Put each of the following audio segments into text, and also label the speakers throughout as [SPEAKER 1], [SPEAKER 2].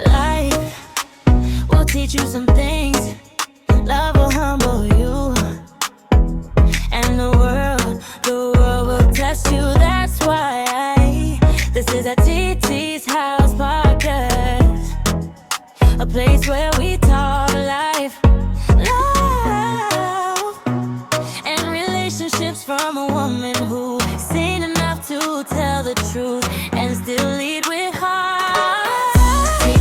[SPEAKER 1] Life will teach you some things. Love will humble you. And the world will test you. That's why this is a Titi's House podcast. A place where we talk life, love, and relationships from a woman who's seen enough to tell the truth and still lead with heart.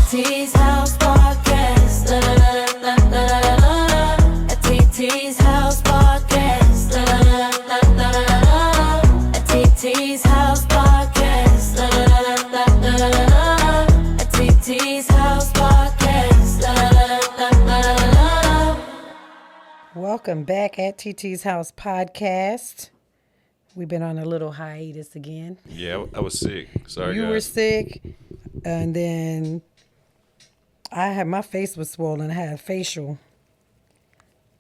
[SPEAKER 1] Titi's House podcast. La, la, la, la, la, la, la. A Titi's House podcast. La, la, la, la, la, la, la. A Titi's House podcast. La, la, la, la, la, la, la. A Titi's House podcast. La, la, la, la, la, la, la.
[SPEAKER 2] Welcome back at TT's House Podcast. We've been on a little hiatus again.
[SPEAKER 3] Yeah, I was sick. Sorry,
[SPEAKER 2] You
[SPEAKER 3] guys.
[SPEAKER 2] were sick, and then my face was swollen. I had a facial.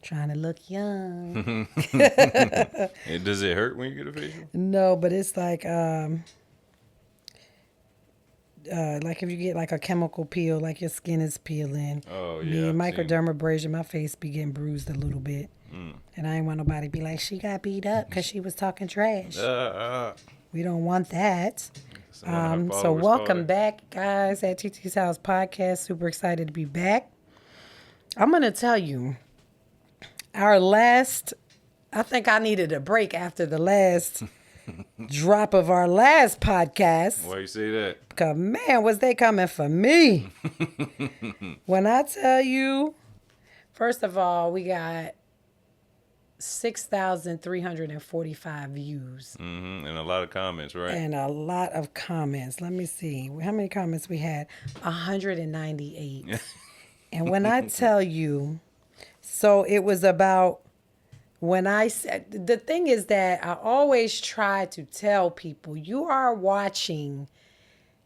[SPEAKER 2] Trying to look young.
[SPEAKER 3] Does it hurt when you get a facial?
[SPEAKER 2] No, but it's like if you get like a chemical peel, like your skin is peeling.
[SPEAKER 3] Oh,
[SPEAKER 2] Me
[SPEAKER 3] yeah.
[SPEAKER 2] and
[SPEAKER 3] I've seen-
[SPEAKER 2] microdermabrasion, my face be getting bruised a little bit. And I ain't want nobody to be like, she got beat up because she was talking trash. We don't want that. So welcome back, guys, at TT's House Podcast. Super excited to be back. I'm going to tell you, I think I needed a break after the last drop of our last podcast.
[SPEAKER 3] Why you say that?
[SPEAKER 2] Because, man, was they coming for me. When I tell you, first of all, we got 6,345 views.
[SPEAKER 3] And a lot of comments, right?
[SPEAKER 2] And a lot of comments. Let me see. How many comments we had? 198. And when I tell you, so it was about when I said, the thing is that I always try to tell people, you are watching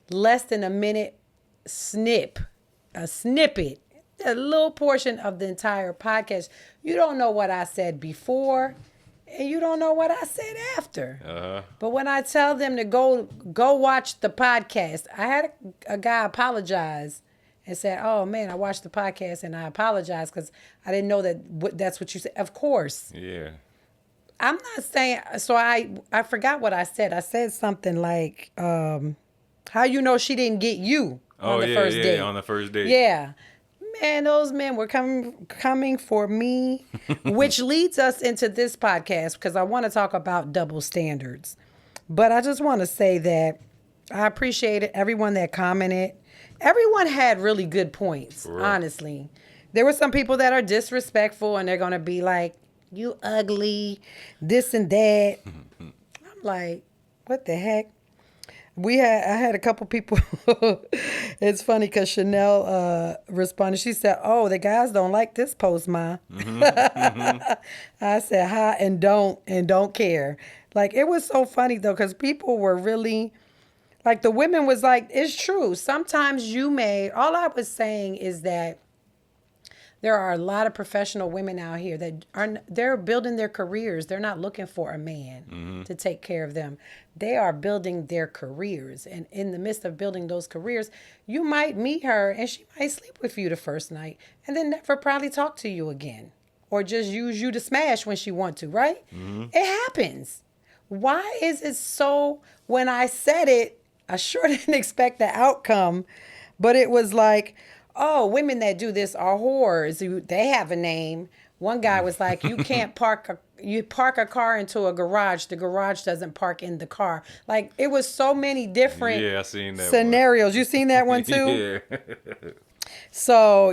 [SPEAKER 2] less than a minute a snippet, a little portion of the entire podcast. You don't know what I said before, and you don't know what I said after. But when I tell them to go watch the podcast, I had a guy apologize and said, "Oh man, I watched the podcast and I apologize because I didn't know that's what you said." Of course,
[SPEAKER 3] Yeah.
[SPEAKER 2] I'm not saying. So I forgot what I said. I said something like, "How you know she didn't get you on the first date?"
[SPEAKER 3] On the first date.
[SPEAKER 2] Yeah. Man, those men were coming for me, which leads us into this podcast because I want to talk about double standards. But I just want to say that I appreciated everyone that commented. Everyone had really good points, honestly. There were some people that are disrespectful and they're going to be like, you ugly, this and that. I'm like, what the heck? I had a couple people. It's funny because Chanel responded. She said, "Oh, the guys don't like this post, Ma." I said, "Hi," and don't care. Like, it was so funny though because people were really like, the women was like, "It's true. Sometimes all I was saying is that there are a lot of professional women out here that they're building their careers. They're not looking for a man to take care of them. They are building their careers. And in the midst of building those careers, you might meet her and she might sleep with you the first night and then never probably talk to you again or just use you to smash when she want to, right? It happens. Why is it so, when I said it, I sure didn't expect the outcome, but it was like, oh, women that do this are whores. They have a name. One guy was like, you can't park a car into a garage. The garage doesn't park in the car. Like, it was so many different
[SPEAKER 3] I seen that
[SPEAKER 2] scenarios.
[SPEAKER 3] one.
[SPEAKER 2] You seen that one too?
[SPEAKER 3] Yeah.
[SPEAKER 2] So,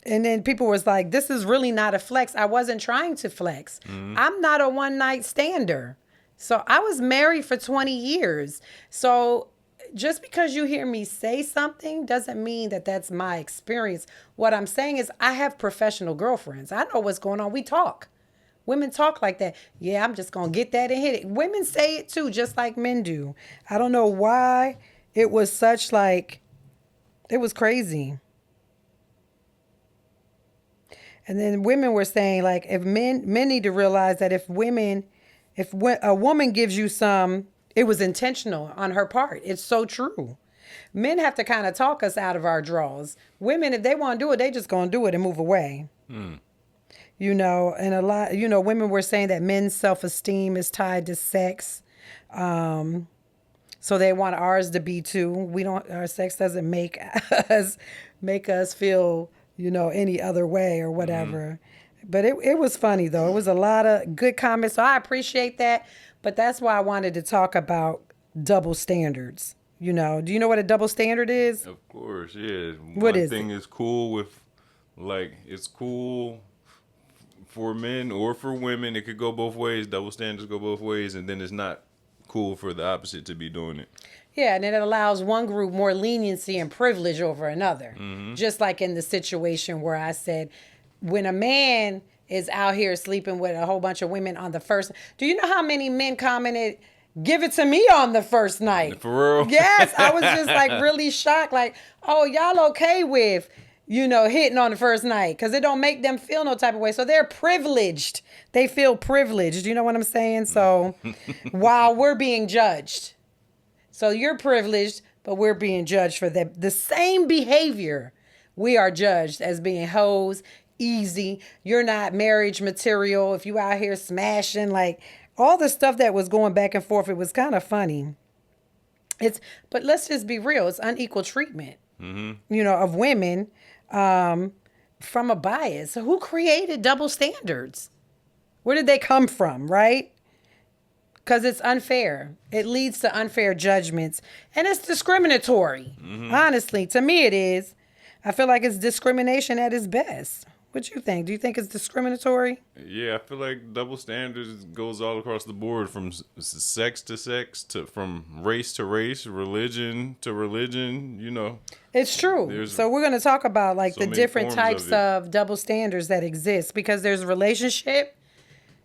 [SPEAKER 2] and then people was like, this is really not a flex. I wasn't trying to flex. I'm not a one-night stander. So I was married for 20 years. So just because you hear me say something doesn't mean that that's my experience. What I'm saying is I have professional girlfriends. I know what's going on. We talk. Women talk like that. Yeah, I'm just going to get that and hit it. Women say it too, just like men do. I don't know why it was such like, it was crazy. And then women were saying, like, if men need to realize that if a woman gives you some, it was intentional on her part. It's so true. Men have to kind of talk us out of our draws. Women, if they want to do it, they just going to do it and move away. You know, and a lot, you know, women were saying that men's self-esteem is tied to sex. So they want ours to be too. Our sex doesn't make us feel, you know, any other way or whatever. But it was funny though. It was a lot of good comments. So I appreciate that. But that's why I wanted to talk about double standards. You know, do you know what a double standard is?
[SPEAKER 3] Of course, yeah.
[SPEAKER 2] What
[SPEAKER 3] One
[SPEAKER 2] is
[SPEAKER 3] thing is cool with, like, it's cool for men or for women. It could go both ways. Double standards go both ways, and then it's not cool for the opposite to be doing it.
[SPEAKER 2] Yeah, and it allows one group more leniency and privilege over another. Just like in the situation where I said, when a man is out here sleeping with a whole bunch of women on the first, do you know how many men commented, "Give it to me on the first night"?
[SPEAKER 3] For real?
[SPEAKER 2] Yes, I was just like really shocked. Like, oh, y'all okay with, you know, hitting on the first night? Because it don't make them feel no type of way. So they're privileged. They feel privileged. You know what I'm saying? So while we're being judged. So you're privileged, but we're being judged for the same behavior. We are judged as being hoes, easy. You're not marriage material. If you out here smashing, like all the stuff that was going back and forth, it was kind of funny. But let's just be real. It's unequal treatment, you know, of women from a bias. So who created double standards? Where did they come from, right? Because it's unfair. It leads to unfair judgments. And it's discriminatory. Honestly, to me it is. I feel like it's discrimination at its best. What you think? Do you think it's discriminatory?
[SPEAKER 3] Yeah, I feel like double standards goes all across the board, from sex to sex, from race to race, religion to religion, you know.
[SPEAKER 2] It's true. So we're going to talk about like
[SPEAKER 3] so
[SPEAKER 2] the
[SPEAKER 3] many
[SPEAKER 2] different
[SPEAKER 3] forms
[SPEAKER 2] types of double standards that exist, because there's relationship,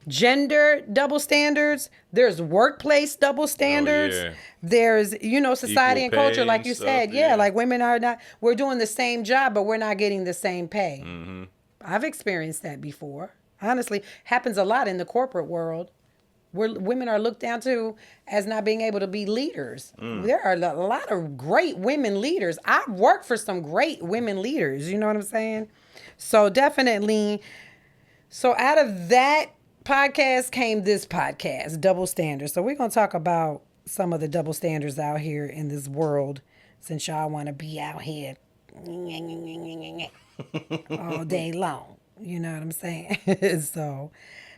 [SPEAKER 2] gender double standards, there's workplace double standards,
[SPEAKER 3] yeah.
[SPEAKER 2] there's, you know, society
[SPEAKER 3] Equal
[SPEAKER 2] and culture,
[SPEAKER 3] pay
[SPEAKER 2] like you
[SPEAKER 3] stuff,
[SPEAKER 2] said. Yeah, like women are not, we're doing the same job, but we're not getting the same pay. I've experienced that before. Honestly, happens a lot in the corporate world, where women are looked down to as not being able to be leaders. There are a lot of great women leaders. I've worked for some great women leaders. You know what I'm saying? So definitely. So out of that podcast came this podcast, Double Standards. So we're going to talk about some of the double standards out here in this world, since y'all want to be out here all day long. You know what I'm saying?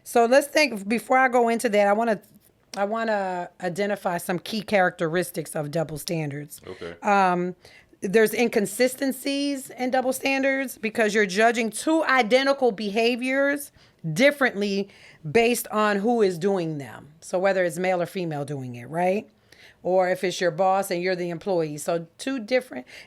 [SPEAKER 2] So let's think, before I go into that, I want to identify some key characteristics of double standards.
[SPEAKER 3] Okay.
[SPEAKER 2] There's inconsistencies in double standards because you're judging two identical behaviors differently based on who is doing them. So whether it's male or female doing it, right? Or if it's your boss and you're the employee. So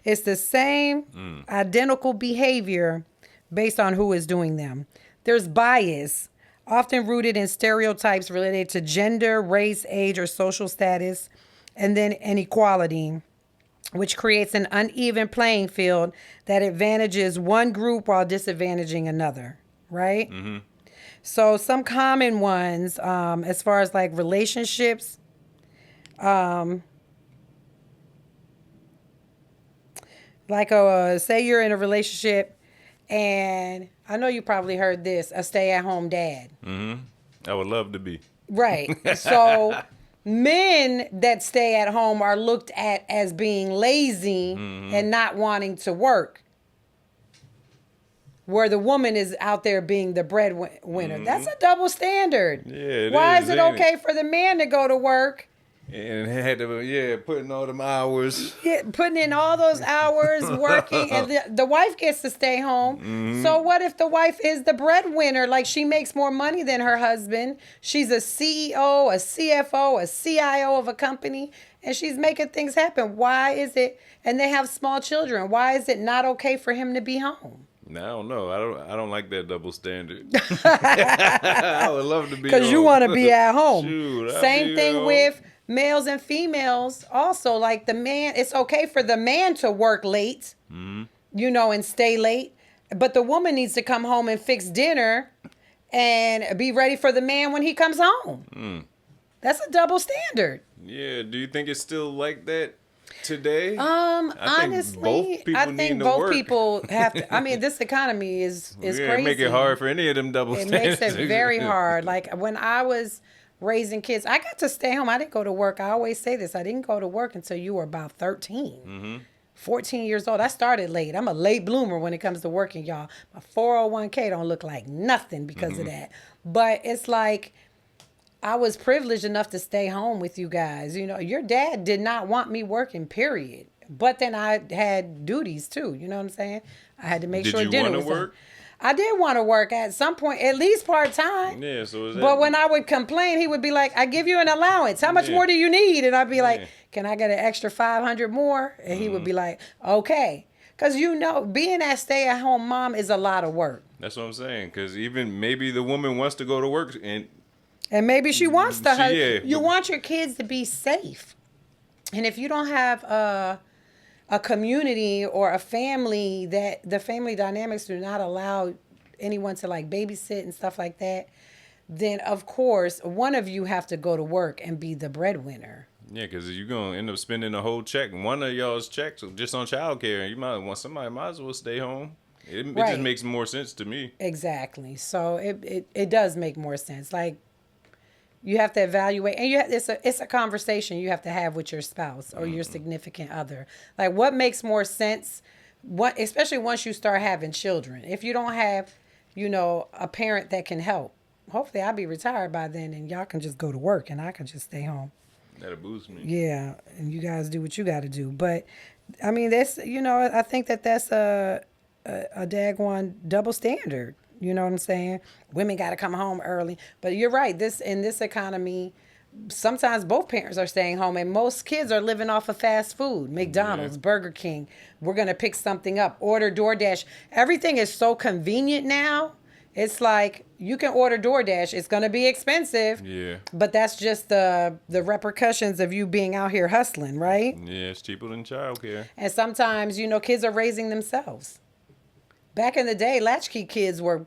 [SPEAKER 2] it's the same identical behavior based on who is doing them. There's bias, often rooted in stereotypes related to gender, race, age, or social status, and then inequality, which creates an uneven playing field that advantages one group while disadvantaging another, right? So some common ones, as far as like relationships, say you're in a relationship, and I know you probably heard this, a stay-at-home dad.
[SPEAKER 3] I would love to be.
[SPEAKER 2] Right. So men that stay at home are looked at as being lazy and not wanting to work, where the woman is out there being the breadwinner. That's a double standard.
[SPEAKER 3] Yeah,
[SPEAKER 2] Why is it
[SPEAKER 3] ain't
[SPEAKER 2] okay for the man to go to work?
[SPEAKER 3] And had to, putting all them hours.
[SPEAKER 2] Yeah, putting in all those hours, working, and the wife gets to stay home. So what if the wife is the breadwinner? Like, she makes more money than her husband. She's a CEO, a CFO, a CIO of a company, and she's making things happen. Why is it? And they have small children. Why is it not okay for him to be home?
[SPEAKER 3] No, I don't know. I don't like that double standard. I would love to be
[SPEAKER 2] because you want to be at home.
[SPEAKER 3] Shoot,
[SPEAKER 2] Same thing with males and females. Also, like the man, it's okay for the man to work late, and stay late. but the woman needs to come home and fix dinner and be ready for the man when he comes home. That's a double standard.
[SPEAKER 3] Yeah. Do you think it's still like that today?
[SPEAKER 2] Honestly, I think both people have to. I mean, this economy is crazy.
[SPEAKER 3] Make it hard for any of them double
[SPEAKER 2] It
[SPEAKER 3] standards.
[SPEAKER 2] makes it very hard. Like when I was raising kids, I got to stay home. I didn't go to work. I always say this. I didn't go to work until you were about 13. 14 years old. I started late. I'm a late bloomer when it comes to working, y'all. My 401k don't look like nothing because of that. But it's like I was privileged enough to stay home with you guys. You know, your dad did not want me working, period. But then I had duties too. You know what I'm saying? I had to make sure dinner was
[SPEAKER 3] work?
[SPEAKER 2] done. I did want to work at some point, at least part time.
[SPEAKER 3] Yeah, so is that,
[SPEAKER 2] But when I would complain, he would be like, "I give you an allowance. How much more do you need?" And I'd be like, "Can I get an extra 500 more?" And he would be like, "Okay." Because you know, being a stay-at-home mom is a lot of work.
[SPEAKER 3] That's what I'm saying. Because even maybe the woman wants to go to work and
[SPEAKER 2] maybe she wants to. You
[SPEAKER 3] but-
[SPEAKER 2] want your kids to be safe, and if you don't have a community or a family that the family dynamics do not allow anyone to like babysit and stuff like that, then of course one of you have to go to work and be the breadwinner.
[SPEAKER 3] Yeah, because you're going to end up spending a whole check. One of y'all's checks just on childcare. And you might as well stay home. It just makes more sense to me.
[SPEAKER 2] Exactly. So it does make more sense. Like you have to evaluate, and it's a conversation you have to have with your spouse or your significant other. Like what makes more sense, especially once you start having children. If you don't have, a parent that can help, hopefully I'll be retired by then and y'all can just go to work and I can just stay home.
[SPEAKER 3] That'll boost me.
[SPEAKER 2] Yeah, and you guys do what you got to do. But I mean, that's I think that's a daggone double standard. You know what I'm saying? Women got to come home early. But you're right. In this economy, sometimes both parents are staying home, and most kids are living off of fast food, McDonald's, Burger King. We're gonna pick something up, order DoorDash. Everything is so convenient now. It's like you can order DoorDash. It's gonna be expensive.
[SPEAKER 3] Yeah.
[SPEAKER 2] But that's just the repercussions of you being out here hustling, right?
[SPEAKER 3] Yeah, it's cheaper than childcare.
[SPEAKER 2] And sometimes, kids are raising themselves. Back in the day, latchkey kids were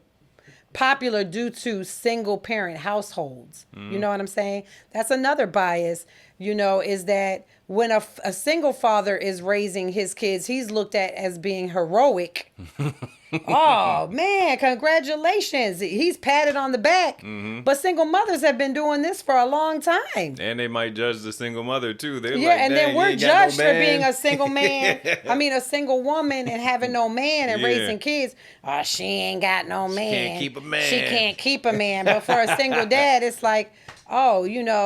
[SPEAKER 2] popular due to single parent households. You know what I'm saying? That's another bias, is that when a single father is raising his kids, he's looked at as being heroic. Oh, man, congratulations. He's patted on the back. But single mothers have been doing this for a long time.
[SPEAKER 3] And they might judge the single mother, too. They're
[SPEAKER 2] And then we're judged for being a
[SPEAKER 3] a
[SPEAKER 2] single man. I mean, a single woman and having no man and
[SPEAKER 3] Yeah.
[SPEAKER 2] raising kids. Oh, she ain't got no man.
[SPEAKER 3] can't keep a man.
[SPEAKER 2] She can't keep a man. But for a single dad, it's like, oh,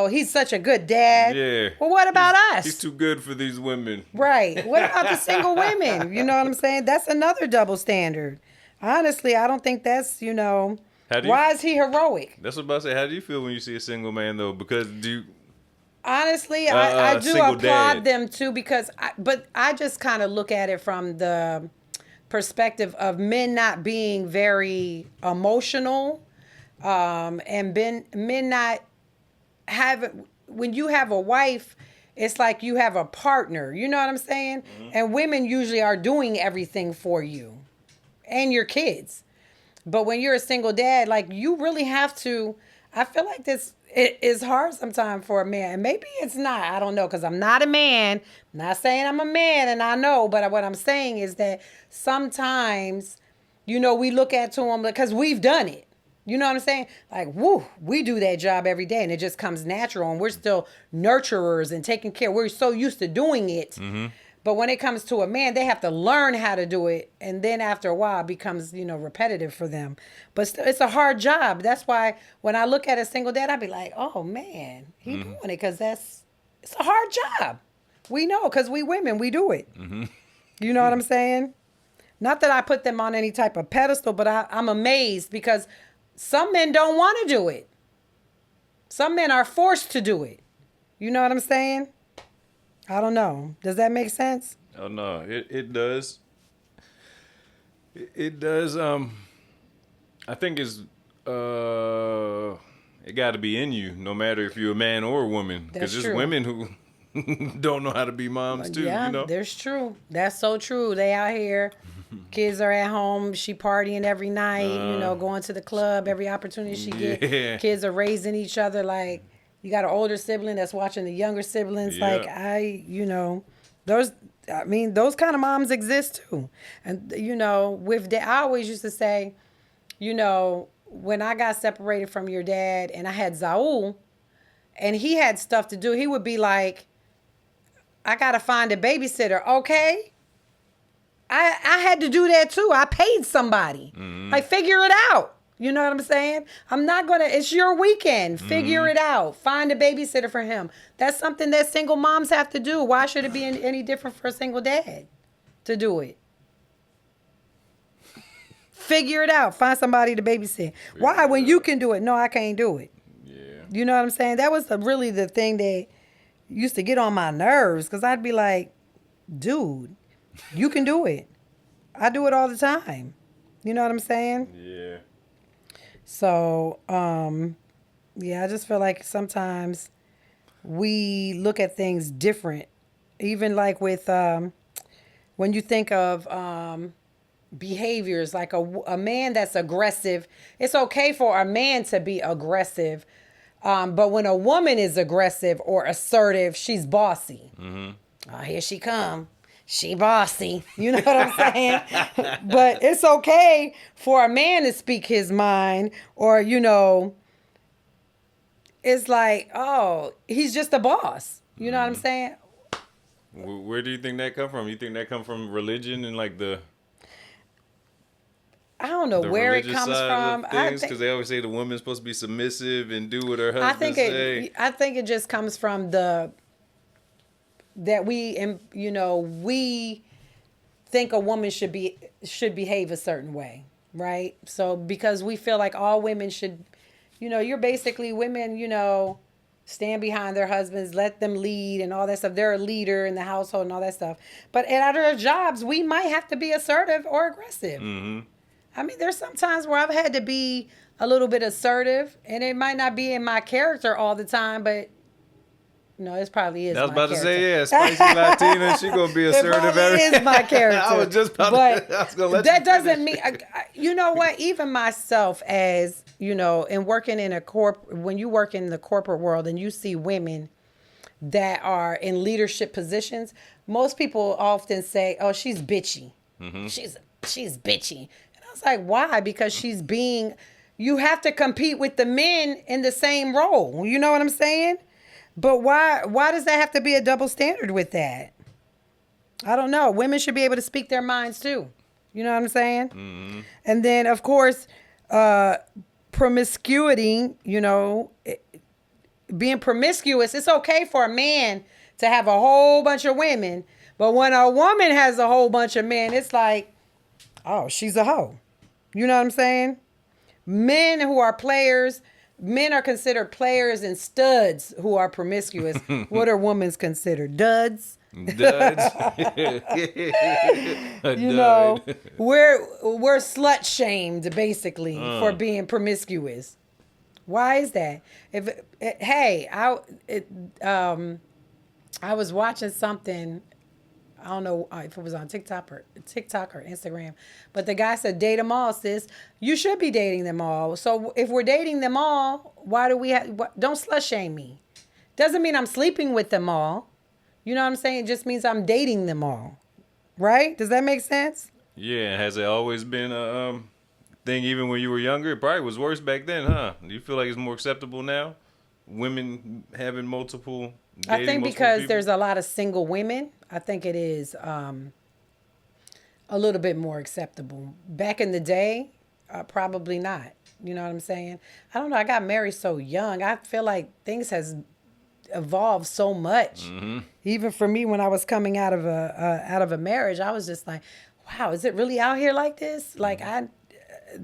[SPEAKER 2] he's such a good dad.
[SPEAKER 3] Yeah.
[SPEAKER 2] Well, what about us?
[SPEAKER 3] He's too good for these women.
[SPEAKER 2] Right. What about the single women? You know what I'm saying? That's another double standard. Honestly, I don't think that's,
[SPEAKER 3] How do you-
[SPEAKER 2] why is he heroic?
[SPEAKER 3] That's what I'm about to say. How do you feel when you see a single man, though? Because
[SPEAKER 2] Honestly, I do
[SPEAKER 3] single
[SPEAKER 2] applaud
[SPEAKER 3] dad.
[SPEAKER 2] them too because I just kind of look at it from the perspective of men not being very emotional, and men not having. When you have a wife, it's like you have a partner. You know what I'm saying? And women usually are doing everything for you and your kids. But when you're a single dad, like you really have to. I feel like it is hard sometimes for a man. And maybe it's not. I don't know, because I'm not a man. I'm not saying I'm a man and I know, but what I'm saying is that sometimes, we look to them because we've done it. You know what I'm saying? Like, woo, we do that job every day and it just comes natural and we're still nurturers and taking care. We're so used to doing it. But when it comes to a man, they have to learn how to do it. And then after a while, it becomes, repetitive for them. But still, it's a hard job. That's why when I look at a single dad, I'd be like, oh, man, he doing it because it's a hard job. We know because we women, we do it. You know what I'm saying? Not that I put them on any type of pedestal, but I'm amazed because some men don't want to do it. Some men are forced to do it. You know what I'm saying? I don't know. Does that make sense?
[SPEAKER 3] Oh no, it does. It does. I think it's it got to be in you, no matter if you're a man or a woman, because
[SPEAKER 2] That's
[SPEAKER 3] there's
[SPEAKER 2] true.
[SPEAKER 3] women who don't know how to be moms too.
[SPEAKER 2] Yeah, there's true. That's so true. They out here Kids are at home. She partying every night, going to the club every opportunity she get.
[SPEAKER 3] Yeah.
[SPEAKER 2] Kids are raising each other. Like, you got an older sibling that's watching the younger siblings.
[SPEAKER 3] Yeah.
[SPEAKER 2] Like, those kind of moms exist too. And, I always used to say, when I got separated from your dad and I had Zaul and he had stuff to do, he would be like, I got to find a babysitter. Okay. I had to do that too. I paid somebody. Like, figure it out. You know what I'm saying? It's your weekend. Figure it out. Find a babysitter for him. That's something that single moms have to do. Why should it be any different for a single dad to do it? Figure it out. Find somebody to babysit. Why? When you can do it. No, I can't do it.
[SPEAKER 3] Yeah.
[SPEAKER 2] You know what I'm saying? That was really the thing that used to get on my nerves, because I'd be like, dude, you can do it. I do it all the time. You know what I'm saying?
[SPEAKER 3] Yeah.
[SPEAKER 2] So, I just feel like sometimes we look at things different. Even like with, when you think of behaviors, like a man that's aggressive, it's okay for a man to be aggressive. But when a woman is aggressive or assertive, she's bossy. Oh, here she come. She bossy. You know what I'm saying? But it's okay for a man to speak his mind, or, it's like, oh, he's just a boss. You know what I'm saying?
[SPEAKER 3] Where do you think that come from? You think that come from religion and like the
[SPEAKER 2] I don't know where it comes from.
[SPEAKER 3] Because they always say the woman's supposed to be submissive and do what her husband say.
[SPEAKER 2] I think it just comes from that we think a woman should behave a certain way, right? So because we feel like all women should, you're basically women, stand behind their husbands, let them lead and all that stuff. They're a leader in the household and all that stuff. But at our jobs, we might have to be assertive or aggressive. I mean, there's some times where I've had to be a little bit assertive, and it might not be in my character all the time, but no, it probably is.
[SPEAKER 3] I was
[SPEAKER 2] my
[SPEAKER 3] about
[SPEAKER 2] character.
[SPEAKER 3] to say, yeah, spicy Latina, she gonna be assertive.
[SPEAKER 2] It is my character.
[SPEAKER 3] I was just about
[SPEAKER 2] but
[SPEAKER 3] I was gonna let
[SPEAKER 2] that
[SPEAKER 3] you
[SPEAKER 2] doesn't
[SPEAKER 3] finish.
[SPEAKER 2] mean, you know what? Even myself, as in working in when you work in the corporate world and you see women that are in leadership positions, most people often say, "Oh, she's bitchy. She's bitchy." I was like, why? Because you have to compete with the men in the same role. You know what I'm saying? But why does that have to be a double standard with that? I don't know. Women should be able to speak their minds too. You know what I'm saying? And then, of course, promiscuity, being promiscuous, it's okay for a man to have a whole bunch of women. But when a woman has a whole bunch of men, it's like, oh, she's a hoe. You know what I'm saying? Men who are players, men are considered players and studs who are promiscuous. What are women considered? Duds?
[SPEAKER 3] Duds.
[SPEAKER 2] We're slut shamed basically for being promiscuous. Why is that? I was watching something. I don't know if it was on TikTok or Instagram, but the guy said, date them all, sis. You should be dating them all. So if we're dating them all, why do we don't slut shame me? Doesn't mean I'm sleeping with them all. You know what I'm saying? It just means I'm dating them all. Right? Does that make sense?
[SPEAKER 3] Yeah, has it always been a thing even when you were younger? It probably was worse back then, huh? Do you feel like it's more acceptable now? Women having multiple
[SPEAKER 2] I think because there's a lot of single women, I think it is a little bit more acceptable. Back in the day, probably not. You know what I'm saying? I don't know. I got married so young. I feel like things has evolved so much. Even for me, when I was coming out of a marriage, I was just like, wow, is it really out here like this? Like a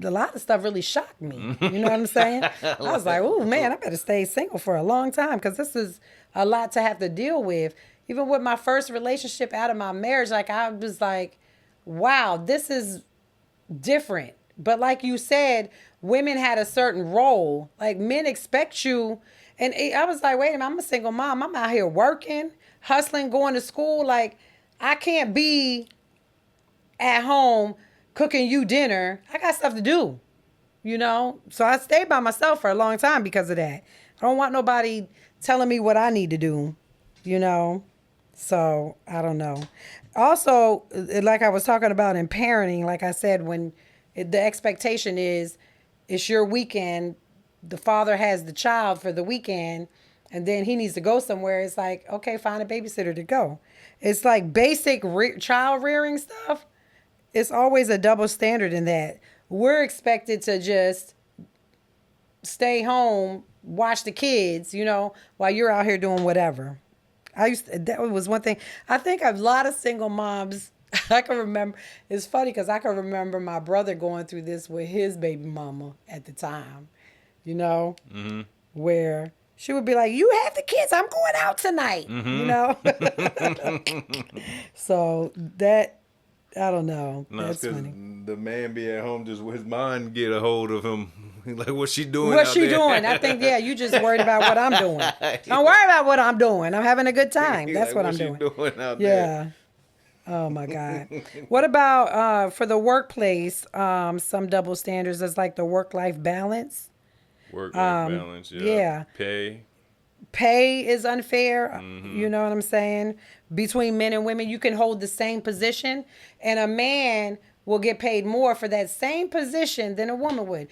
[SPEAKER 2] lot of stuff really shocked me. You know what I'm saying? I was like, oh man, I better stay single for a long time because this is a lot to have to deal with. Even with my first relationship out of my marriage, like I was like, wow, this is different. But like you said, women had a certain role. Like men expect you. And I was like, wait a minute, I'm a single mom. I'm out here working, hustling, going to school. Like I can't be at home cooking you dinner. I got stuff to do, you know? So I stayed by myself for a long time because of that. I don't want nobody telling me what I need to do, you know? So I don't know. Also, like I was talking about in parenting, like I said, when the expectation is it's your weekend, the father has the child for the weekend, and then he needs to go somewhere. It's like, okay, find a babysitter to go. It's like basic child rearing stuff. It's always a double standard in that. We're expected to just stay home, watch the kids, you know, while you're out here doing whatever. That was one thing. I think a lot of single moms, I can remember, it's funny because I can remember my brother going through this with his baby mama at the time, you know, where she would be like, you have the kids, I'm going out tonight, you know? So that, I don't know.
[SPEAKER 3] No,
[SPEAKER 2] That's
[SPEAKER 3] because
[SPEAKER 2] funny.
[SPEAKER 3] the man be at home, just his mind get a hold of him. Like, what's she doing?
[SPEAKER 2] What's
[SPEAKER 3] out
[SPEAKER 2] she
[SPEAKER 3] there?
[SPEAKER 2] doing? I think, yeah, you just worried about what I'm doing. Don't worry about what I'm doing. I'm having a good time. That's
[SPEAKER 3] Like,
[SPEAKER 2] what I'm
[SPEAKER 3] what's she
[SPEAKER 2] doing.
[SPEAKER 3] out there?
[SPEAKER 2] Yeah. Oh my God. What about for the workplace? Some double standards is like the work-life balance.
[SPEAKER 3] Work-life balance,
[SPEAKER 2] yeah.
[SPEAKER 3] Pay.
[SPEAKER 2] Pay is unfair. You know what I'm saying? Between men and women, you can hold the same position, and a man will get paid more for that same position than a woman would.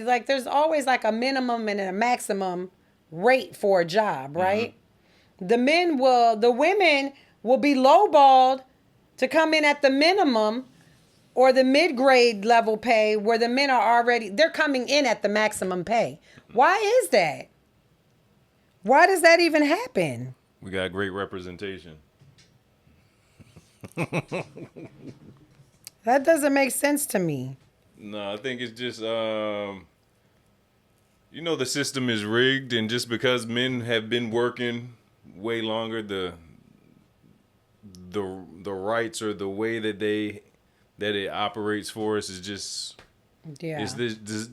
[SPEAKER 2] Like there's always like a minimum and a maximum rate for a job, right? The women will be lowballed to come in at the minimum or the mid-grade level pay where the men are they're coming in at the maximum pay. Why is that? Why does that even happen?
[SPEAKER 3] We got great representation.
[SPEAKER 2] That doesn't make sense to me.
[SPEAKER 3] No, I think it's just, the system is rigged, and just because men have been working way longer, the rights or the way that it operates for us is just it's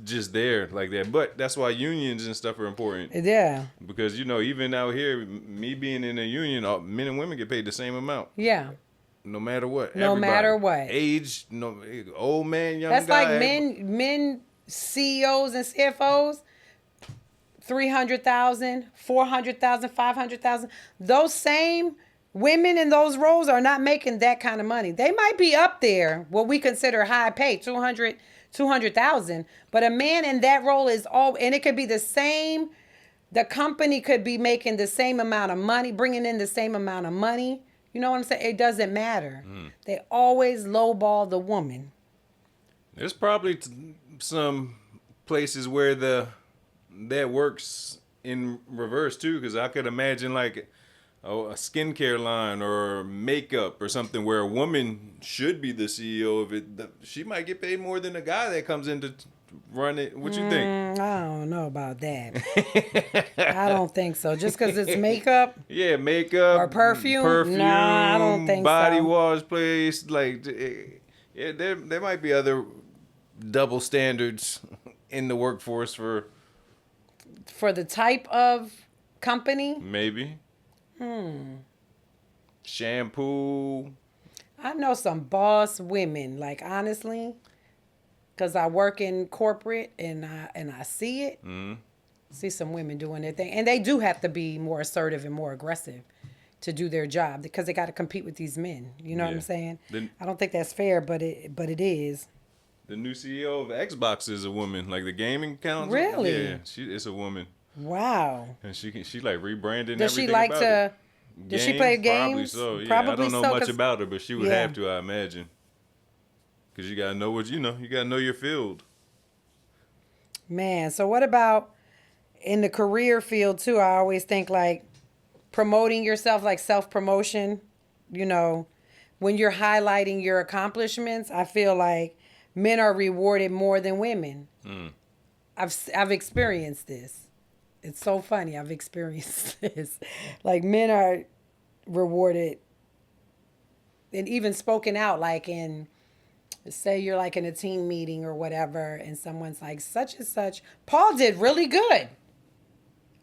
[SPEAKER 3] just there like that. But that's why unions and stuff are important.
[SPEAKER 2] Yeah.
[SPEAKER 3] Because even out here, me being in a union, men and women get paid the same amount.
[SPEAKER 2] Yeah.
[SPEAKER 3] No matter what.
[SPEAKER 2] No matter what.
[SPEAKER 3] Age, old man, young
[SPEAKER 2] That's
[SPEAKER 3] guy.
[SPEAKER 2] like men CEOs and CFOs, 300,000, 400,000, 500,000. Those same women in those roles are not making that kind of money. They might be up there, what we consider high pay, 200,000. But a man in that role and it could be the same. The company could be making the same amount of money, bringing in the same amount of money. You know what I'm saying? It doesn't matter. They always lowball the woman.
[SPEAKER 3] There's probably some places where that works in reverse too, because I could imagine like a skincare line or makeup or something where a woman should be the CEO of it. She might get paid more than the guy that comes in to run it. What you think?
[SPEAKER 2] I don't know about that. I don't think so. Just because it's makeup.
[SPEAKER 3] Yeah, makeup
[SPEAKER 2] or perfume. Nah, I don't think
[SPEAKER 3] body
[SPEAKER 2] so.
[SPEAKER 3] wash place. Like, there might be other double standards in the workforce for
[SPEAKER 2] the type of company.
[SPEAKER 3] Maybe. Shampoo.
[SPEAKER 2] I know some boss women, like honestly, because I work in corporate and I see it. See some women doing their thing, and they do have to be more assertive and more aggressive to do their job because they got to compete with these men. You know what I'm saying? I don't think that's fair, but it is.
[SPEAKER 3] The new CEO of Xbox is a woman, like the gaming console.
[SPEAKER 2] Really?
[SPEAKER 3] Yeah, it's a woman.
[SPEAKER 2] Wow.
[SPEAKER 3] And she like rebranding.
[SPEAKER 2] Does she
[SPEAKER 3] everything
[SPEAKER 2] like
[SPEAKER 3] about
[SPEAKER 2] to?
[SPEAKER 3] it.
[SPEAKER 2] Does she play games?
[SPEAKER 3] Probably so. Yeah,
[SPEAKER 2] Probably
[SPEAKER 3] I don't know
[SPEAKER 2] so,
[SPEAKER 3] much
[SPEAKER 2] 'cause-
[SPEAKER 3] about her, but she would
[SPEAKER 2] Yeah.
[SPEAKER 3] have to, I imagine. Because you gotta know you gotta know your field.
[SPEAKER 2] Man, so what about in the career field too? I always think like promoting yourself, like self-promotion, when you're highlighting your accomplishments, I feel like men are rewarded more than women. I've experienced this. It's so funny. I've experienced this. Like men are rewarded and even spoken out, like say you're like in a team meeting or whatever, and someone's like, such and such, Paul did really good.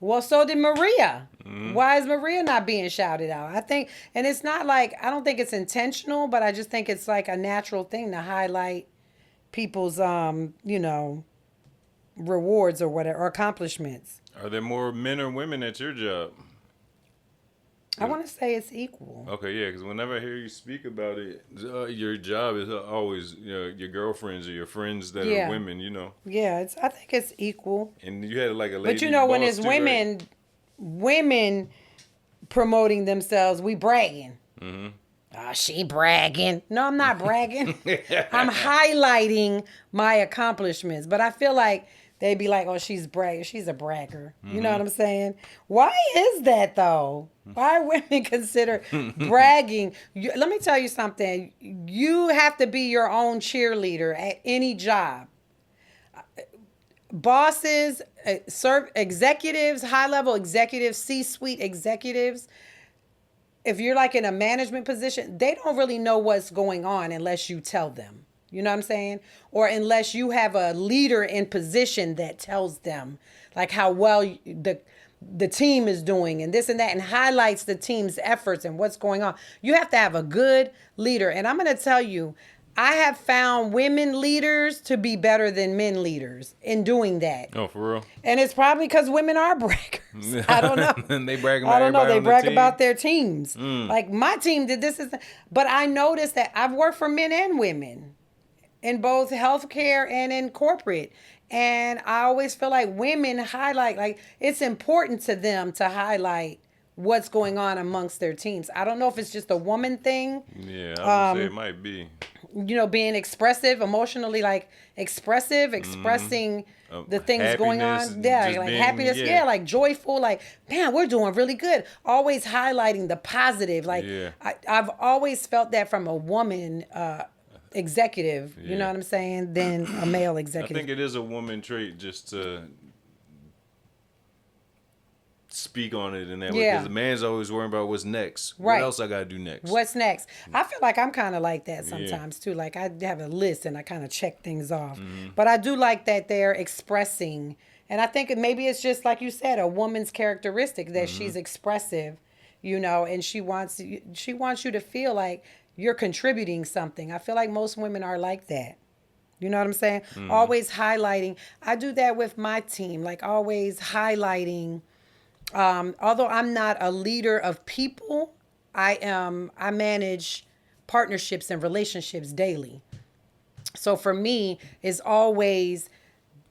[SPEAKER 2] Well, so did Maria. Why is Maria not being shouted out? I think, and it's not like, I don't think it's intentional, but I just think it's like a natural thing to highlight people's, rewards or whatever, or accomplishments.
[SPEAKER 3] Are there more men or women at your job?
[SPEAKER 2] I want to say it's equal.
[SPEAKER 3] Okay, yeah, because whenever I hear you speak about it, your job is always your girlfriends or your friends that
[SPEAKER 2] Yeah.
[SPEAKER 3] are women, you know.
[SPEAKER 2] Yeah, I think it's equal.
[SPEAKER 3] And you had like a lady.
[SPEAKER 2] But you know, when
[SPEAKER 3] boss
[SPEAKER 2] it's
[SPEAKER 3] too, right?
[SPEAKER 2] women promoting themselves, we bragging. Oh, she bragging. No, I'm not bragging. I'm highlighting my accomplishments. But I feel like they'd be like, oh, she's bragging. She's a bragger. You know what I'm saying? Why is that, though? Why women consider bragging? Let me tell you something. You have to be your own cheerleader at any job. Bosses, executives, high-level executives, C-suite executives, if you're like in a management position, they don't really know what's going on unless you tell them. You know what I'm saying? Or unless you have a leader in position that tells them like how well the team is doing and this and that and highlights the team's efforts and what's going on. You have to have a good leader. And I'm going to tell you, I have found women leaders to be better than men leaders in doing that.
[SPEAKER 3] Oh, for real?
[SPEAKER 2] And it's probably because women are braggers. I don't know.
[SPEAKER 3] And they brag about
[SPEAKER 2] I don't know.
[SPEAKER 3] everybody
[SPEAKER 2] They
[SPEAKER 3] on the
[SPEAKER 2] brag
[SPEAKER 3] team?
[SPEAKER 2] about their teams. Like my team did this. But I noticed that I've worked for men and women in both healthcare and in corporate. And I always feel like women highlight, like it's important to them to highlight what's going on amongst their teams. I don't know if it's just a woman thing.
[SPEAKER 3] Yeah, I would say it might be.
[SPEAKER 2] Being expressive, emotionally like expressive, expressing the things going
[SPEAKER 3] Happiness,
[SPEAKER 2] on. Yeah,
[SPEAKER 3] just
[SPEAKER 2] like
[SPEAKER 3] being-
[SPEAKER 2] happiness.
[SPEAKER 3] yeah.
[SPEAKER 2] Yeah, like joyful. Like, man, we're doing really good. Always highlighting the positive. Like,
[SPEAKER 3] Yeah.
[SPEAKER 2] I've always felt that from a woman executive. You know
[SPEAKER 3] Yeah.
[SPEAKER 2] what I'm saying? Than a male
[SPEAKER 3] I
[SPEAKER 2] executive.
[SPEAKER 3] think it is a woman trait just to speak on it in that way.
[SPEAKER 2] Yeah.
[SPEAKER 3] Because the man's always worrying about what's next.
[SPEAKER 2] Right.
[SPEAKER 3] What else I got to do next?
[SPEAKER 2] What's next? I feel like I'm kind of like that sometimes too. Like I have a list and I kind of check things off. But I do like that they're expressing. And I think maybe it's just like you said, a woman's characteristic that she's expressive, and she wants you to feel like you're contributing something. I feel like most women are like that. You know what I'm saying? Always highlighting. I do that with my team, like always highlighting. Although I'm not a leader of people, I manage partnerships and relationships daily. So for me, it's always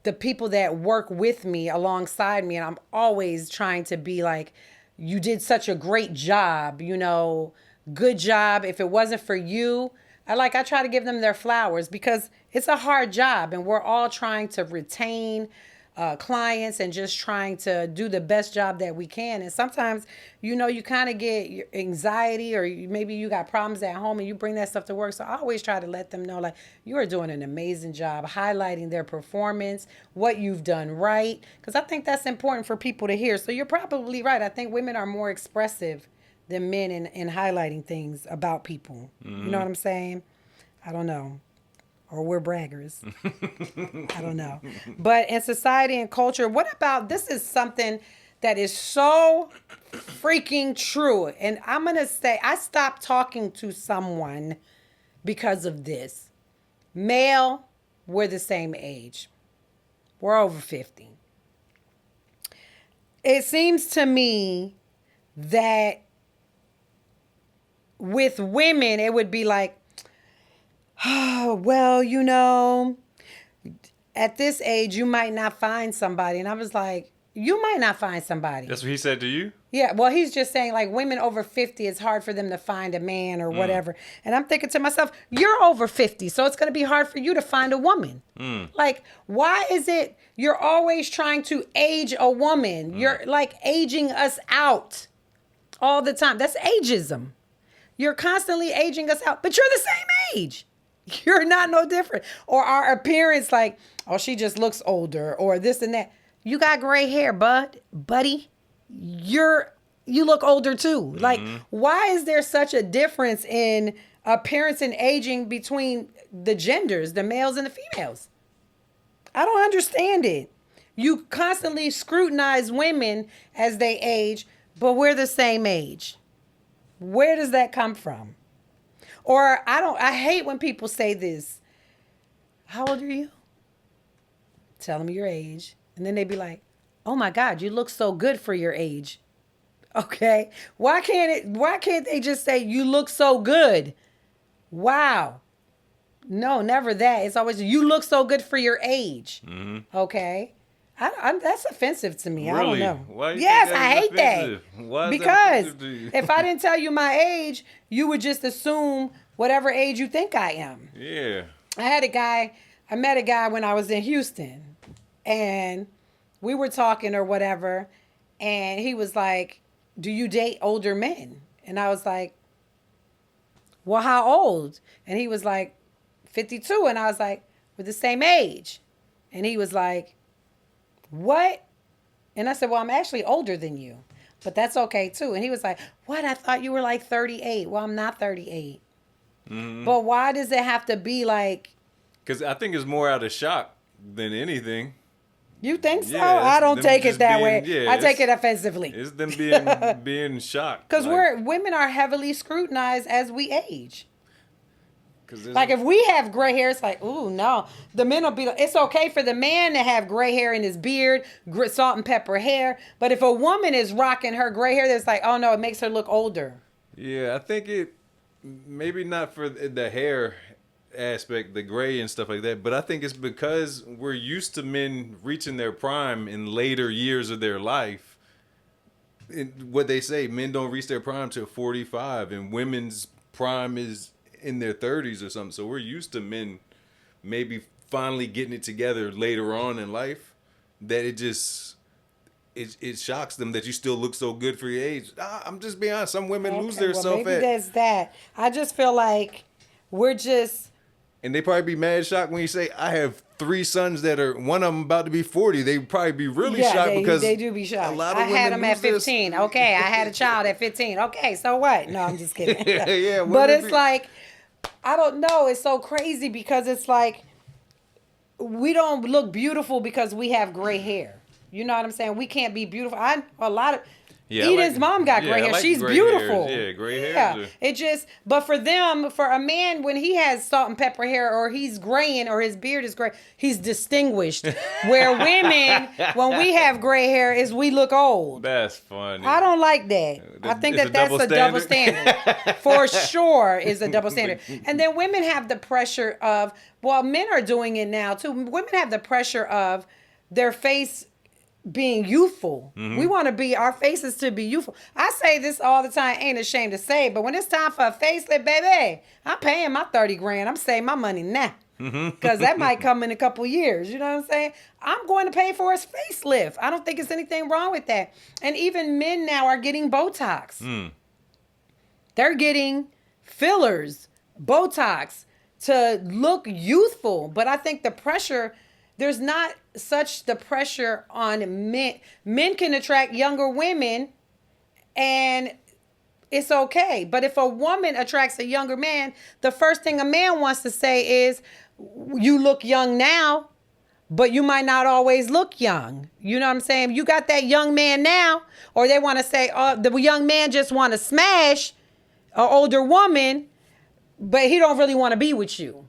[SPEAKER 2] the people that work with me alongside me, and I'm always trying to be like, you did such a great job, good job. If it wasn't for you, I try to give them their flowers because it's a hard job and we're all trying to retain clients and just trying to do the best job that we can. And sometimes, you kind of get your anxiety or maybe you got problems at home and you bring that stuff to work. So I always try to let them know, like, you are doing an amazing job highlighting their performance, what you've done right. Because I think that's important for people to hear. So you're probably right. I think women are more expressive than men in highlighting things about people. You know what I'm saying? I don't know. Or we're braggers. I don't know. But in society and culture, what about, this is something that is so freaking true. And I'm going to say, I stopped talking to someone because of this. Male, we're the same age. We're over 50. It seems to me that with women, it would be like, oh, well, at this age, you might not find somebody. And I was like, you might not find somebody.
[SPEAKER 3] That's what he said to you?
[SPEAKER 2] Yeah, well, he's just saying, like, women over 50, it's hard for them to find a man or whatever. And I'm thinking to myself, you're over 50, so it's going to be hard for you to find a woman. Like, why is it you're always trying to age a woman? You're, like, aging us out all the time. That's ageism. You're constantly aging us out, but you're the same age. You're not no different. Or our appearance, like, oh, she just looks older, or this and that. You got gray hair, buddy. You look older too. Like, why is there such a difference in appearance and aging between the genders, the males and the females? I don't understand it. You constantly scrutinize women as they age, but we're the same age. Where does that come from? Or I hate when people say this. How old are you? Tell them your age. And then they be like, oh my God, you look so good for your age. Okay. Why can't they just say you look so good? Wow. No, never that. It's always you look so good for your age. Mm-hmm. Okay. That's offensive to me.
[SPEAKER 3] Really?
[SPEAKER 2] I don't know.
[SPEAKER 3] Why you
[SPEAKER 2] Yes,
[SPEAKER 3] think
[SPEAKER 2] I hate
[SPEAKER 3] offensive?
[SPEAKER 2] that.
[SPEAKER 3] Why is
[SPEAKER 2] because
[SPEAKER 3] that offensive to you?
[SPEAKER 2] if I didn't tell you my age, you would just assume whatever age you think I am.
[SPEAKER 3] Yeah.
[SPEAKER 2] I met a guy when I was in Houston, and we were talking or whatever, and he was like, do you date older men? And I was like, well, how old? And he was like, 52. And I was like, we're the same age. And he was like, what? And I said, well, I'm actually older than you, but that's okay too. And he was like, what? I thought you were like 38. Well, I'm not 38. Mm-hmm. But why does it have to be like?
[SPEAKER 3] Because I think it's more out of shock than anything.
[SPEAKER 2] You think so?
[SPEAKER 3] Yeah,
[SPEAKER 2] I don't take it that way.
[SPEAKER 3] Yeah,
[SPEAKER 2] I take it offensively.
[SPEAKER 3] It's them being shocked.
[SPEAKER 2] Because women are heavily scrutinized as we age.
[SPEAKER 3] Like
[SPEAKER 2] if we have gray hair, it's like, ooh, no. The men will be like, it's okay for the man to have gray hair in his beard, salt and pepper hair. But if a woman is rocking her gray hair, it's like, oh no, it makes her look older.
[SPEAKER 3] Yeah, I think maybe not for the hair aspect, the gray and stuff like that, but I think it's because we're used to men reaching their prime in later years of their life. And what they say, men don't reach their prime till 45, and women's prime is in their 30s or something. So we're used to men maybe finally getting it together later on in life, that it shocks them that you still look so good for your age. I'm just being honest. Some women lose their self.
[SPEAKER 2] Maybe that's that. I just feel like we're just.
[SPEAKER 3] And they probably be mad shocked when you say, I have 3 sons that are, one of them about to be 40. They probably be really shocked because
[SPEAKER 2] they do be shocked.
[SPEAKER 3] A lot of
[SPEAKER 2] I had them at 15. Okay, I had a child at 15. Okay, so what? No, I'm just kidding.
[SPEAKER 3] Yeah,
[SPEAKER 2] but it's like, I don't know. It's so crazy because it's like we don't look beautiful because we have gray hair. You know what I'm saying? We can't be beautiful. Eden's mom got gray hair. She's beautiful.
[SPEAKER 3] Hairs. Yeah, gray hair.
[SPEAKER 2] Yeah. It just, but for a man, when he has salt and pepper hair or he's graying or his beard is gray, he's distinguished. Where women, when we have gray hair, we look old.
[SPEAKER 3] That's funny.
[SPEAKER 2] I don't like that. I think that's a double standard. For sure is a double standard. And then women have the pressure of, well, men are doing it now too. Women have the pressure of their face being youthful. Mm-hmm. We want our faces to be youthful. I say this all the time, ain't ashamed to say, but when it's time for a facelift, baby, I'm paying my 30 grand. I'm saving my money now. Because that might come in a couple years. You know what I'm saying? I'm going to pay for a facelift. I don't think there's anything wrong with that. And even men now are getting Botox. Mm. They're getting fillers, Botox to look youthful. But I think the pressure, there's not such the pressure on men. Men can attract younger women and it's okay. But if a woman attracts a younger man, the first thing a man wants to say is, you look young now, but you might not always look young. You know what I'm saying? You got that young man now, or they want to say, oh, the young man just want to smash an older woman, but he don't really want to be with you.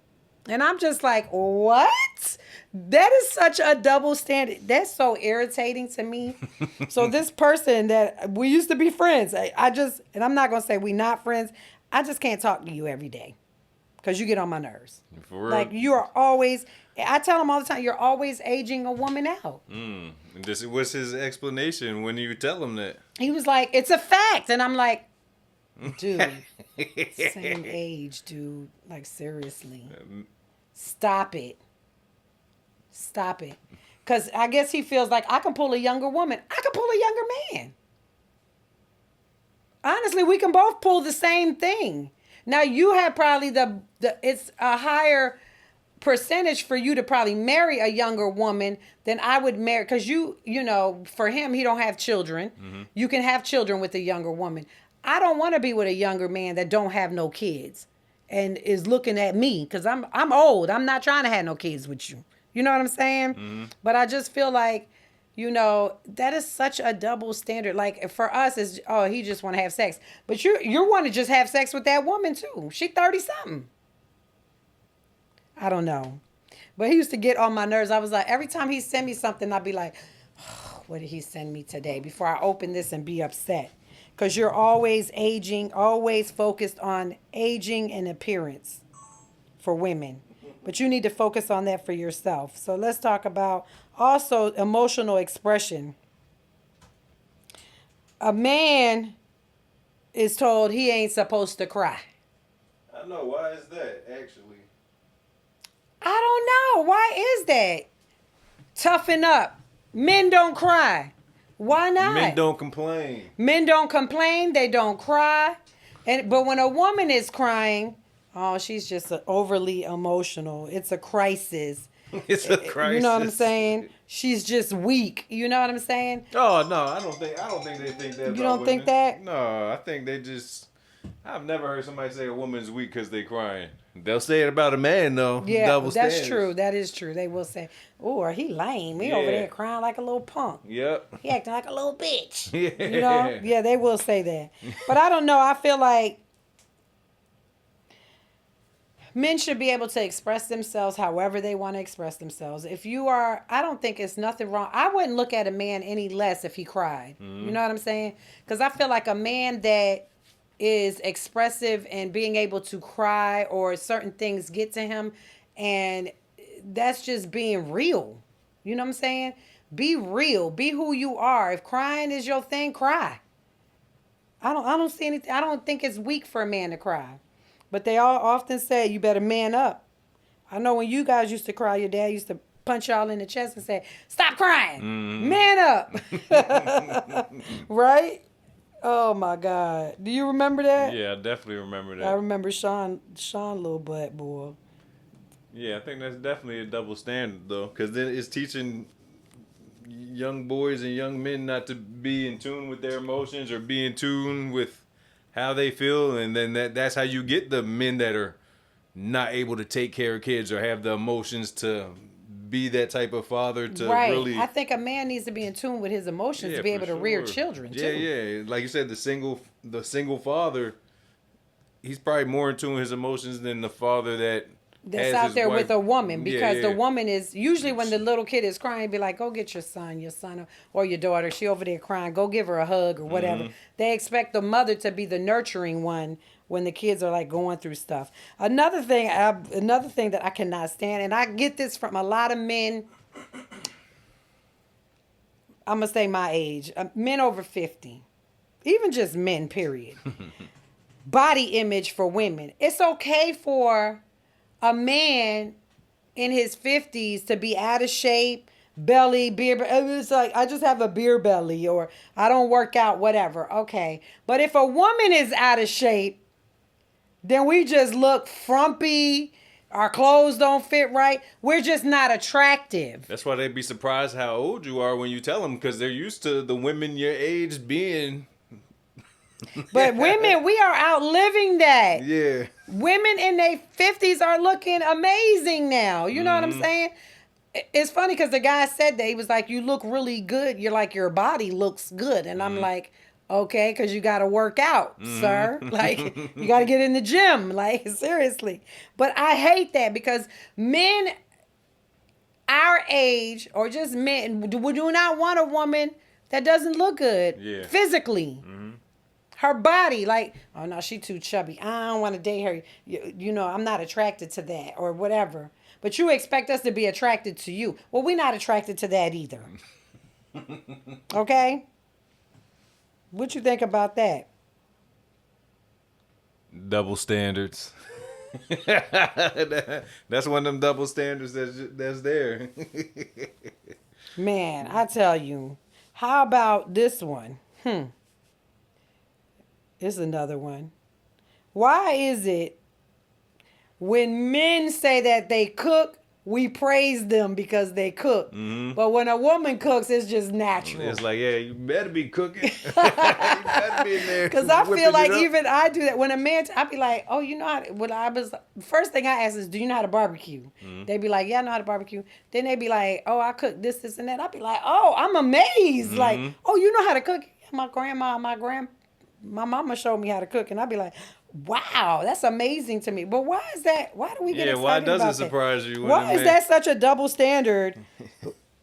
[SPEAKER 2] And I'm just like, what? That is such a double standard. That's so irritating to me. So this person that we used to be friends, and I'm not going to say we not friends. I just can't talk to you every day because you get on my nerves.
[SPEAKER 3] For real?
[SPEAKER 2] Like you are always, I tell him all the time, you're always aging a woman out.
[SPEAKER 3] And what's his explanation when you tell him that?
[SPEAKER 2] He was like, it's a fact. And I'm like, dude, same age, dude. Like seriously. Stop it. Stop it. Because I guess he feels like I can pull a younger woman. I can pull a younger man. Honestly, we can both pull the same thing. Now, you have probably it's a higher percentage for you to probably marry a younger woman than I would marry. Because you know, for him, he don't have children. Mm-hmm. You can have children with a younger woman. I don't want to be with a younger man that don't have no kids and is looking at me because I'm old. I'm not trying to have no kids with you. You know what I'm saying? Mm-hmm. But I just feel like that is such a double standard. Like for us, it's he just want to have sex, but you want to just have sex with that woman too. She 30 something. I don't know, but he used to get on my nerves. I was like, every time he send me something, I'd be like, oh, what did he send me today? Before I open this and be upset, because you're always aging, always focused on aging and appearance for women. But you need to focus on that for yourself. So let's talk about also emotional expression. A man is told he ain't supposed to cry.
[SPEAKER 3] I know. Why is that, actually?
[SPEAKER 2] I don't know. Why is that? Toughen up. Men don't cry. Why not?
[SPEAKER 3] Men don't complain.
[SPEAKER 2] Men don't complain. They don't cry. But when a woman is crying, oh, she's just overly emotional. It's a crisis.
[SPEAKER 3] It's a crisis.
[SPEAKER 2] You know what I'm saying? She's just weak. You know what I'm saying?
[SPEAKER 3] Oh no, I don't think they think that.
[SPEAKER 2] You don't think that?
[SPEAKER 3] No, I think they just. I've never heard somebody say a woman's weak because they crying. They'll say it about a man though.
[SPEAKER 2] Yeah,
[SPEAKER 3] Double
[SPEAKER 2] that's
[SPEAKER 3] standards.
[SPEAKER 2] true. That is true. They will say, "Oh, he lame. He over
[SPEAKER 3] Yeah.
[SPEAKER 2] there crying like a little punk.
[SPEAKER 3] Yep.
[SPEAKER 2] He acting like a little bitch."
[SPEAKER 3] Yeah.
[SPEAKER 2] You know? Yeah, they will say that. But I don't know. I feel like men should be able to express themselves however they want to express themselves. If you are, I don't think it's nothing wrong. I wouldn't look at a man any less if he cried. You know what I'm saying? Because I feel like a man that is expressive and being able to cry or certain things get to him, and that's just being real. You know what I'm saying? Be real. Be who you are. If crying is your thing, cry. I don't see anything. I don't think it's weak for a man to cry. But they all often say you better man up. I know when you guys used to cry, your dad used to punch y'all in the chest and say, "Stop crying. Man up." Right? Oh my God. Do you remember that?
[SPEAKER 3] Yeah, I definitely remember that.
[SPEAKER 2] I remember Sean little butt boy.
[SPEAKER 3] Yeah, I think that's definitely a double standard though, because then it's teaching young boys and young men not to be in tune with their emotions or be in tune with how they feel, and then that's how you get the men that are not able to take care of kids or have the emotions to be that type of father to
[SPEAKER 2] Right.
[SPEAKER 3] really.
[SPEAKER 2] I think a man needs to be in tune with his emotions to be able to rear children too.
[SPEAKER 3] Yeah. Like you said, the single father, he's probably more in tune with his emotions than the father that's
[SPEAKER 2] out
[SPEAKER 3] his
[SPEAKER 2] there
[SPEAKER 3] wife.
[SPEAKER 2] with a woman, because the
[SPEAKER 3] Yeah.
[SPEAKER 2] woman is usually, when the little kid is crying, be like, go get your son or your daughter. She over there crying. Go give her a hug or whatever. They expect the mother to be the nurturing one when the kids are like going through stuff. Another thing that I cannot stand, and I get this from a lot of men. I'm gonna say my age, men over 50, even just men. Period. Body image for women. It's okay for a man in his 50s to be out of shape, belly, beer. It's like, I just have a beer belly, or I don't work out, whatever. Okay. But if a woman is out of shape, then we just look frumpy. Our clothes don't fit right. We're just not attractive.
[SPEAKER 3] That's why they'd be surprised how old you are when you tell them, because they're used to the women your age being.
[SPEAKER 2] But women, we are outliving that.
[SPEAKER 3] Yeah.
[SPEAKER 2] Women in their 50s are looking amazing now. You know what I'm saying? It's funny because the guy said that. He was like, you look really good. You're like, your body looks good. And I'm like, okay, because you got to work out, sir. Like, you got to get in the gym. Like, seriously. But I hate that, because men our age, or just men, do not want a woman that doesn't look good physically. Her body, like, oh no, she too chubby. I don't want to date her. You know, I'm not attracted to that, or whatever. But you expect us to be attracted to you. Well, we're not attracted to that either. Okay? What you think about that?
[SPEAKER 3] Double standards. That's one of them double standards that's there.
[SPEAKER 2] Man, I tell you. How about this one? It's another one. Why is it when men say that they cook, we praise them because they cook. But when a woman cooks, it's just natural.
[SPEAKER 3] It's like, yeah, you better be cooking. You better be in there.
[SPEAKER 2] Because I feel
[SPEAKER 3] whipping
[SPEAKER 2] like
[SPEAKER 3] it up.
[SPEAKER 2] even I do that. When a man, I be like, oh, you know how to, when I was, first thing I ask is, do you know how to barbecue? They be like, yeah, I know how to barbecue. Then they be like, oh, I cook this, and that. I be like, oh, I'm amazed. Like, oh, you know how to cook? My grandma, my mama showed me how to cook. And I be like, wow, that's amazing to me. But why is that? Why do we get excited
[SPEAKER 3] why does
[SPEAKER 2] about
[SPEAKER 3] it surprise you? When
[SPEAKER 2] Why
[SPEAKER 3] a
[SPEAKER 2] is
[SPEAKER 3] man-
[SPEAKER 2] that such a double standard?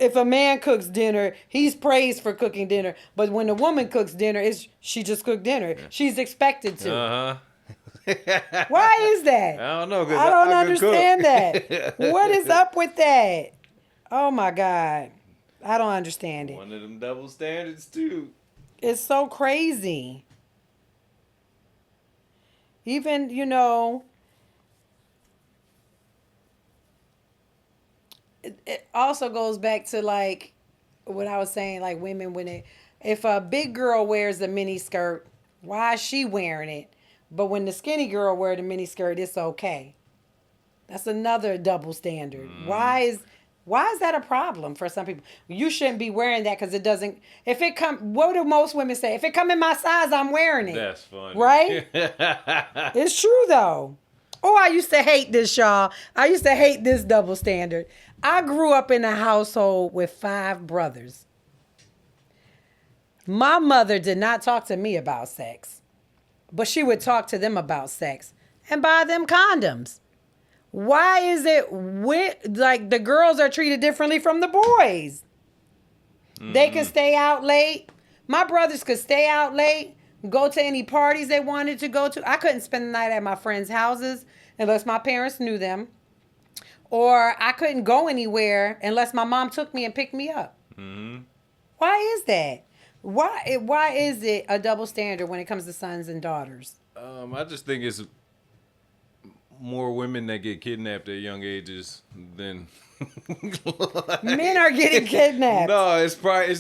[SPEAKER 2] If a man cooks dinner, he's praised for cooking dinner. But when a woman cooks dinner, she just cooked dinner. She's expected to.
[SPEAKER 3] Uh-huh.
[SPEAKER 2] Why is that?
[SPEAKER 3] I don't know. 'Cause
[SPEAKER 2] I don't
[SPEAKER 3] can
[SPEAKER 2] understand
[SPEAKER 3] cook.
[SPEAKER 2] that. What is up with that? Oh my God. I don't understand it.
[SPEAKER 3] One of them double standards too.
[SPEAKER 2] It's so crazy. Even, it also goes back to like what I was saying, like women if a big girl wears a mini skirt, why is she wearing it? But when the skinny girl wears the mini skirt, it's okay. That's another double standard. Why is that a problem for some people? You shouldn't be wearing that because it doesn't. What do most women say? If it come in my size, I'm wearing it.
[SPEAKER 3] That's funny.
[SPEAKER 2] Right? It's true though. Oh, I used to hate this, y'all. I used to hate this double standard. I grew up in a household with 5 brothers. My mother did not talk to me about sex, but she would talk to them about sex and buy them condoms. Why is it like the girls are treated differently from the boys? They can stay out late. My brothers could stay out late, go to any parties they wanted to go to. I couldn't spend the night at my friends' houses unless my parents knew them. Or I couldn't go anywhere unless my mom took me and picked me up. Why is that? Why is it a double standard when it comes to sons and daughters?
[SPEAKER 3] I just think it's more women that get kidnapped at young ages than
[SPEAKER 2] Men are getting kidnapped.
[SPEAKER 3] No, it's probably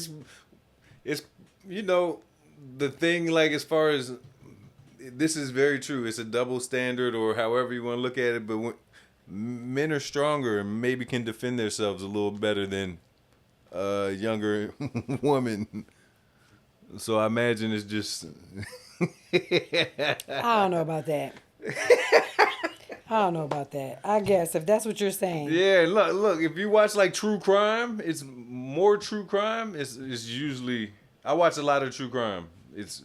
[SPEAKER 3] it's the thing, like, as far as this is very true. It's a double standard, or however you want to look at it. But when men are stronger and maybe can defend themselves a little better than a younger woman. So I imagine it's just.
[SPEAKER 2] I don't know about that. I don't know about that. I guess if that's what you're saying.
[SPEAKER 3] Yeah, look. If you watch like true crime, it's more true crime. It's usually, I watch a lot of true crime. It's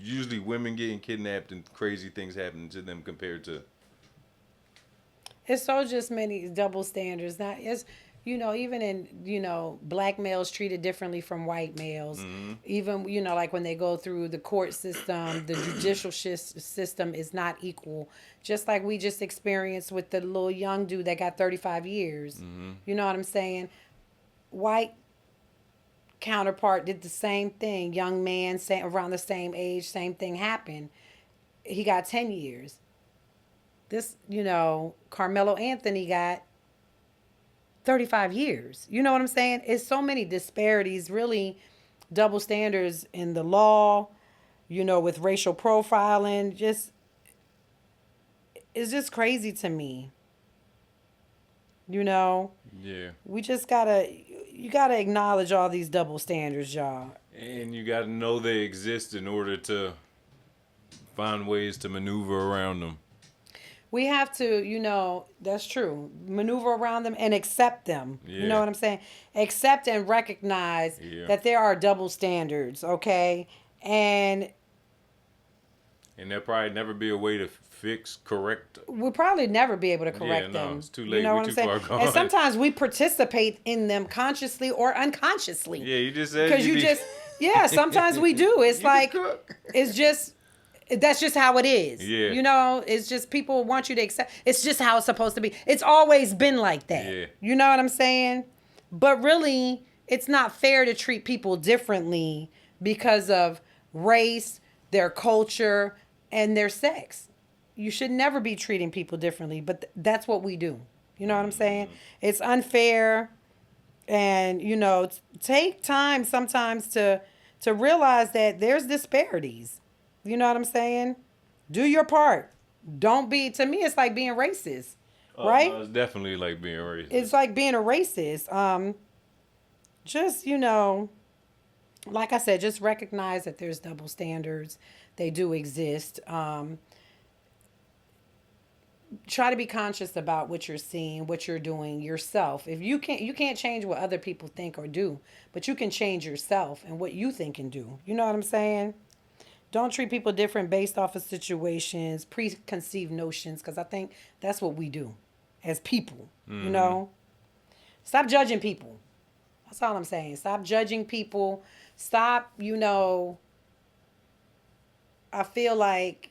[SPEAKER 3] usually women getting kidnapped and crazy things happening to them compared to.
[SPEAKER 2] It's so just many double standards. Not it's even in black males treated differently from white males. Even like when they go through the court system, the judicial system is not equal. Just like we just experienced with the little young dude that got 35 years. You know what I'm saying? White counterpart did the same thing. Young man, around the same age, same thing happened. He got 10 years. This, Carmelo Anthony got 35 years. You know what I'm saying? It's so many disparities, really double standards in the law, with racial profiling. It's just crazy to me. Yeah. We just you gotta acknowledge all these double standards, y'all.
[SPEAKER 3] And you gotta know they exist in order to find ways to maneuver around them.
[SPEAKER 2] We have to, that's true, maneuver around them and accept them.
[SPEAKER 3] Yeah.
[SPEAKER 2] You know what I'm saying? Accept and recognize that there are double standards, okay? And
[SPEAKER 3] there'll probably never be a way to correct.
[SPEAKER 2] We'll probably never be able to correct them.
[SPEAKER 3] It's too late.
[SPEAKER 2] You know
[SPEAKER 3] We're
[SPEAKER 2] what I'm
[SPEAKER 3] too
[SPEAKER 2] saying?
[SPEAKER 3] far gone.
[SPEAKER 2] And sometimes we participate in them consciously or unconsciously.
[SPEAKER 3] Yeah, you just said
[SPEAKER 2] because sometimes we do. It's like, that's just how it is.
[SPEAKER 3] Yeah.
[SPEAKER 2] It's just people want you to accept. It's just how it's supposed to be. It's always been like that.
[SPEAKER 3] Yeah.
[SPEAKER 2] You know what I'm saying? But really, it's not fair to treat people differently because of race, their culture, and their sex. You should never be treating people differently, but that's what we do. You know what I'm saying? It's unfair. And, take time sometimes to realize that there's disparities. You know what I'm saying? Do your part. To me, it's like being racist. right?
[SPEAKER 3] No, it's definitely like being racist.
[SPEAKER 2] It's like being a racist. Just, like I said, just recognize that there's double standards. They do exist. Try to be conscious about what you're seeing, what you're doing yourself. If you can't change what other people think or do, but you can change yourself and what you think and do. You know what I'm saying? Don't treat people different based off of situations, preconceived notions, because I think that's what we do as people. Stop judging people. That's all I'm saying. Stop judging people. Stop, I feel like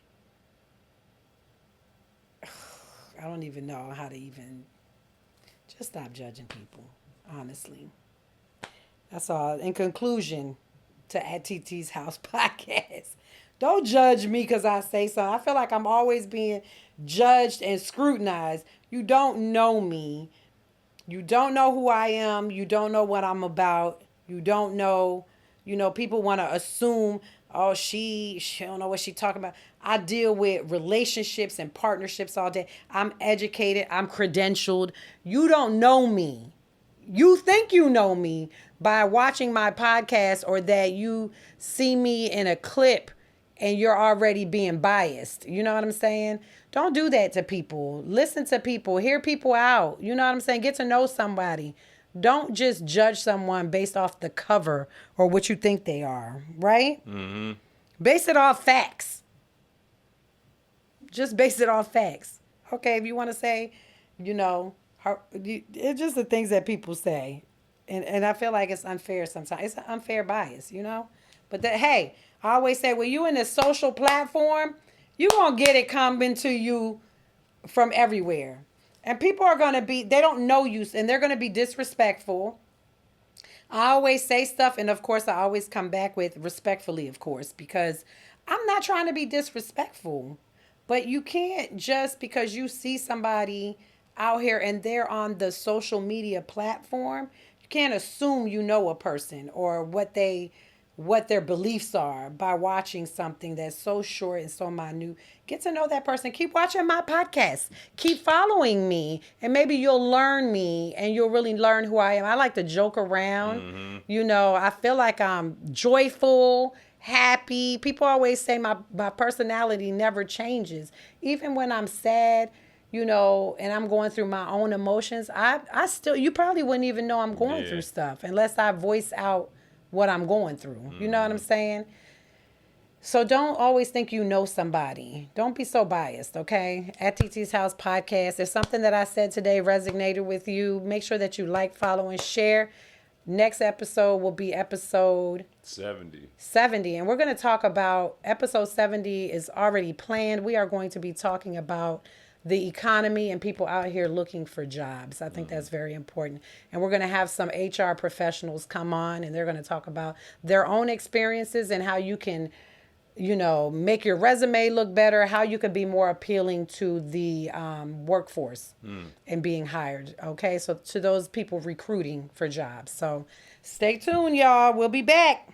[SPEAKER 2] I don't even know how to even just stop judging people, honestly. That's all. In conclusion, to At TT's House podcast, don't judge me because I say so. I feel like I'm always being judged and scrutinized. You don't know me. You don't know who I am. You don't know what I'm about. You don't know, people want to assume, oh, she don't know what she talking about. I deal with relationships and partnerships all day. I'm educated. I'm credentialed. You don't know me. You think you know me by watching my podcast or that you see me in a clip and you're already being biased. You know what I'm saying? Don't do that to people. Listen to people. Hear people out. You know what I'm saying? Get to know somebody. Don't just judge someone based off the cover or what you think they are, right? Mm-hmm. Base it off facts. Just base it off facts. Okay, if you want to say, it's just the things that people say. And I feel like it's unfair sometimes. It's an unfair bias, But hey, I always say, when you in a social platform, you going to get it coming to you from everywhere. And people are going to they don't know you, and they're going to be disrespectful. I always say stuff, and of course, I always come back with respectfully, of course, because I'm not trying to be disrespectful. But you can't just because you see somebody out here and they're on the social media platform, you can't assume you know a person or what their beliefs are by watching something that's so short and so minute. Get to know that person. Keep watching my podcast. Keep following me. And maybe you'll learn me and you'll really learn who I am. I like to joke around. Mm-hmm. I feel like I'm joyful, happy. People always say my personality never changes. Even when I'm sad, and I'm going through my own emotions, I still, you probably wouldn't even know I'm going through stuff unless I voice out what I'm going through. You know what I'm saying? So don't always think you know somebody. Don't be so biased, okay? At TT's House podcast, if something that I said today resonated with you, make sure that you like, follow, and share. Next episode will be episode 70. And we're going to talk about, episode 70 is already planned. We are going to be talking about the economy and people out here looking for jobs. I think that's very important. And we're going to have some HR professionals come on and they're going to talk about their own experiences and how you can, make your resume look better, how you could be more appealing to the workforce and being hired. Okay. So to those people recruiting for jobs. So stay tuned, y'all. We'll be back.